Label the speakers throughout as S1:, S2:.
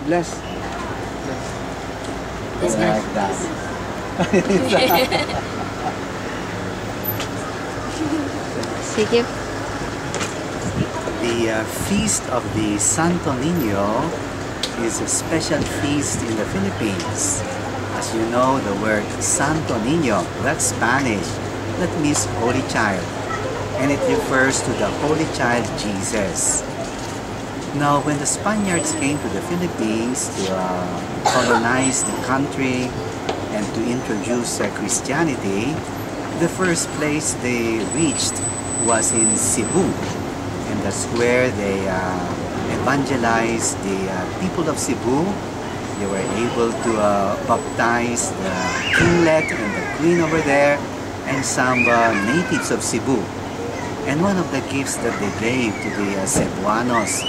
S1: Bless.
S2: This
S1: Like that.
S2: Sige.
S3: The feast of the Santo Nino is a special feast in the Philippines. As you know, the word Santo Nino, that's Spanish, that means Holy Child, and it refers to the Holy Child Jesus. Now, when the Spaniards came to the Philippines to colonize the country and to introduce Christianity, the first place they reached was in Cebu, and that's where they evangelized the people of Cebu. They were able to baptize the kinglet and the queen over there and some natives of Cebu. And one of the gifts that they gave to the Cebuanos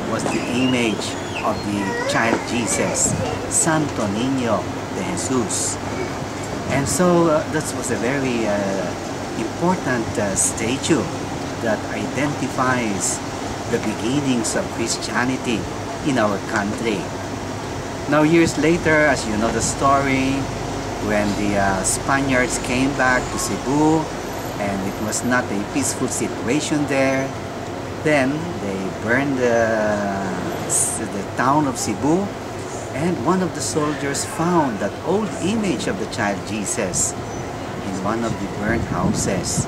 S3: was the image of the child Jesus, Santo Niño de Jesus. And so that was a very important statue that identifies the beginnings of Christianity in our country. Now, years later, as you know the story, when the Spaniards came back to Cebu and it was not a peaceful situation there, then they burned the town of Cebu, and one of the soldiers found that old image of the child Jesus in one of the burnt houses.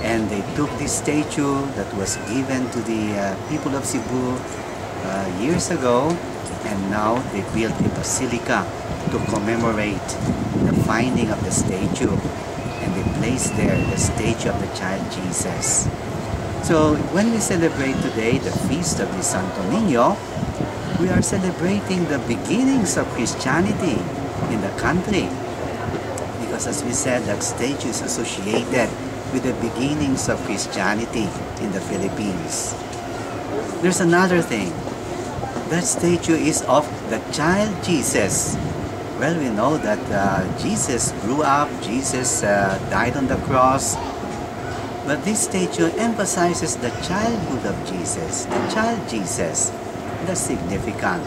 S3: And they took this statue that was given to the people of Cebu years ago, and now they built a basilica to commemorate the finding of the statue, and they placed there the statue of the child Jesus. So when we celebrate today the feast of the Santo Niño, we are celebrating the beginnings of Christianity in the country, because as we said, that statue is associated with the beginnings of Christianity in the Philippines. There's another thing. That statue is of the child Jesus. Well, we know that Jesus grew up, Jesus died on the cross, but this statue emphasizes the childhood of Jesus, the child Jesus. That's significant,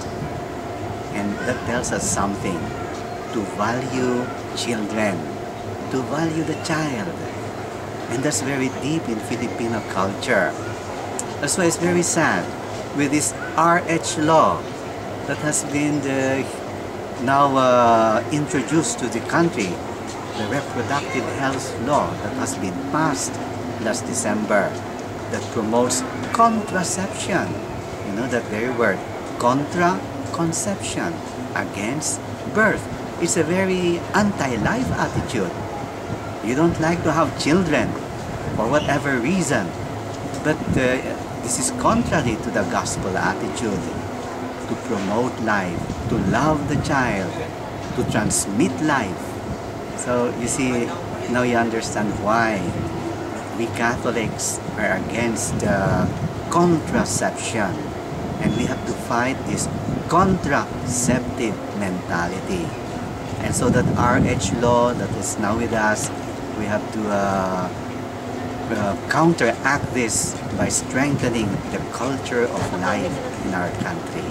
S3: and that tells us something, to value children, to value the child. And that's very deep in Filipino culture. That's why it's very sad with this RH law that has been now introduced to the country, the reproductive health law that has been passed last December, that promotes contraception. You know that very word, conception, against birth. It's a very anti-life attitude. You don't like to have children for whatever reason, but this is contrary to the gospel attitude, to promote life, to love the child, to transmit life. So you see, now you understand why we Catholics are against contraception, and we have to fight this contraceptive mentality. And so that RH law that is now with us, we have to counteract this by strengthening the culture of life in our country.